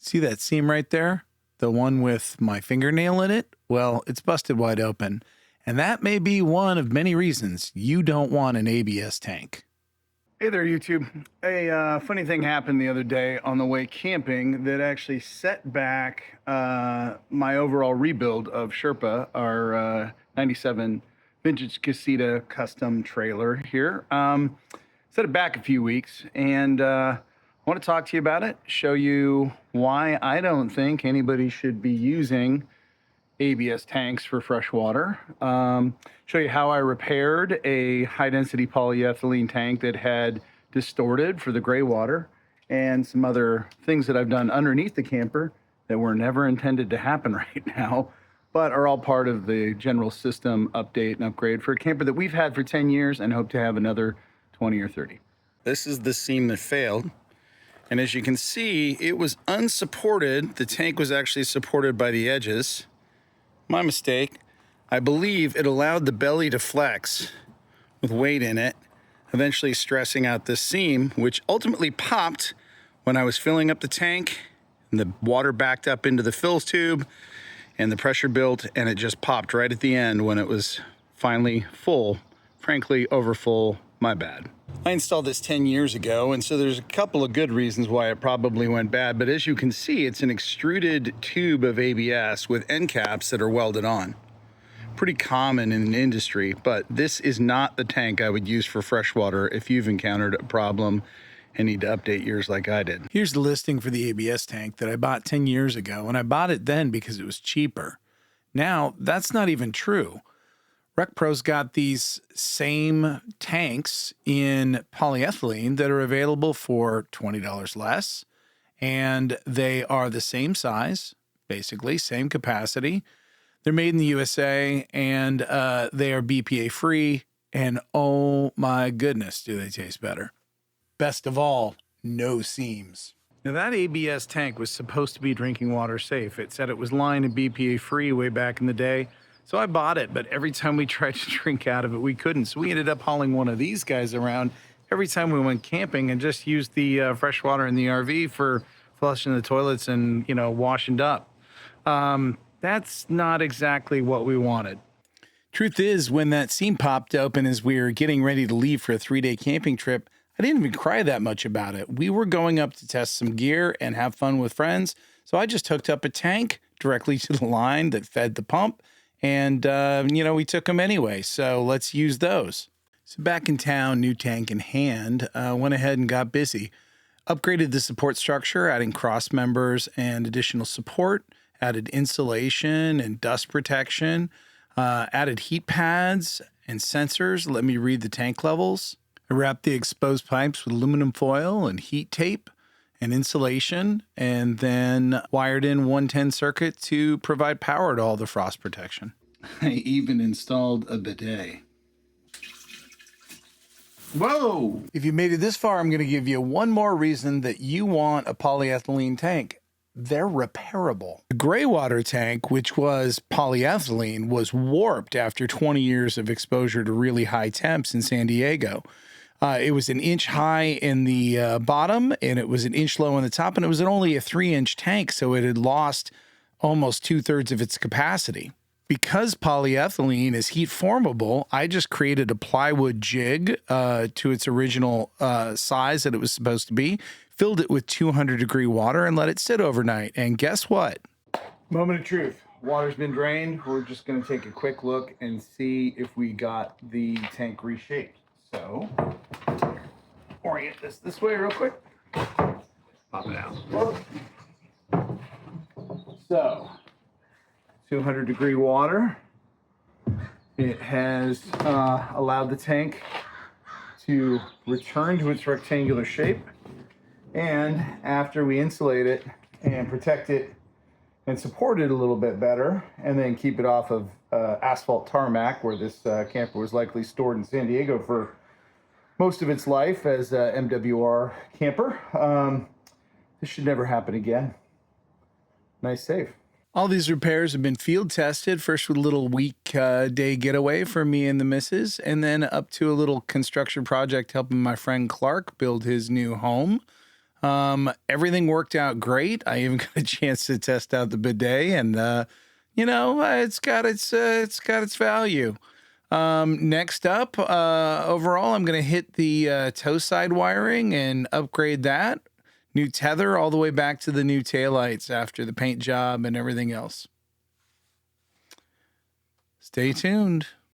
See that seam right there? The one with my fingernail in it? Well, it's busted wide open. And that may be one of many reasons you don't want an ABS tank. Hey there, YouTube. A funny thing happened the other day on the way camping that actually set back my overall rebuild of Sherpa, our 97 vintage Casita custom trailer here. Set it back a few weeks, and I want to talk to you about it, show you why I don't think anybody should be using ABS tanks for freshwater. Show you how I repaired a high-density polyethylene tank that had distorted for the gray water, and some other things that I've done underneath the camper that were never intended to happen right now, but are all part of the general system update and upgrade for a camper that we've had for 10 years and hope to have another 20 or 30. This is the seam that failed. And as you can see, it was unsupported. The tank was actually supported by the edges. My mistake. I believe it allowed the belly to flex with weight in it, eventually stressing out this seam, which ultimately popped when I was filling up the tank, and the water backed up into the fill tube and the pressure built, and it just popped right at the end when it was finally full. Frankly, overfull. My bad. I installed this 10 years ago, and so there's a couple of good reasons why it probably went bad, but as you can see, it's an extruded tube of ABS with end caps that are welded on. Pretty common in the industry, but this is not the tank I would use for freshwater if you've encountered a problem and need to update yours like I did. Here's the listing for the ABS tank that I bought 10 years ago, and I bought it then because it was cheaper. Now, that's not even true. RecPro's got these same tanks in polyethylene that are available for $20 less, and they are the same size, basically, same capacity. They're made in the USA, and they are BPA free, and oh my goodness, do they taste better. Best of all, no seams. Now that ABS tank was supposed to be drinking water safe. It said it was lined and BPA free way back in the day. So I bought it, but every time we tried to drink out of it, we couldn't. So we ended up hauling one of these guys around every time we went camping and just used the fresh water in the RV for flushing the toilets and, washing up. That's not exactly what we wanted. Truth is, when that seam popped open as we were getting ready to leave for a 3-day camping trip, I didn't even cry that much about it. We were going up to test some gear and have fun with friends. So I just hooked up a tank directly to the line that fed the pump. And, we took them anyway, so let's use those. So back in town, new tank in hand, went ahead and got busy. Upgraded the support structure, adding cross members and additional support, added insulation and dust protection, added heat pads and sensors. Let me read the tank levels. I wrapped the exposed pipes with aluminum foil and heat tape and insulation, and then wired in 110 circuit to provide power to all the frost protection. I even installed a bidet. Whoa! If you made it this far, I'm going to give you one more reason that you want a polyethylene tank. They're repairable. The gray water tank, which was polyethylene, was warped after 20 years of exposure to really high temps in San Diego. It was an inch high in the bottom, and it was an inch low on the top, and it was only a 3-inch tank, so it had lost almost 2/3 of its capacity. Because polyethylene is heat formable, I just created a plywood jig to its original size that it was supposed to be, filled it with 200-degree water, and let it sit overnight. And guess what? Moment of truth. Water's been drained. We're just going to take a quick look and see if we got the tank reshaped. So, orient this way real quick. Pop it out. So, 200-degree water. It has allowed the tank to return to its rectangular shape. And after we insulate it and protect it and support it a little bit better, and then keep it off of asphalt tarmac, where this camper was likely stored in San Diego for most of its life as a MWR camper. This should never happen again. Nice save. All these repairs have been field tested, first with a little week-day getaway for me and the missus, and then up to a little construction project helping my friend Clark build his new home. Everything worked out great. I even got a chance to test out the bidet, and it's got its value. Next up, overall, I'm going to hit the toe side wiring and upgrade that. New tether all the way back to the new taillights after the paint job and everything else. Stay tuned.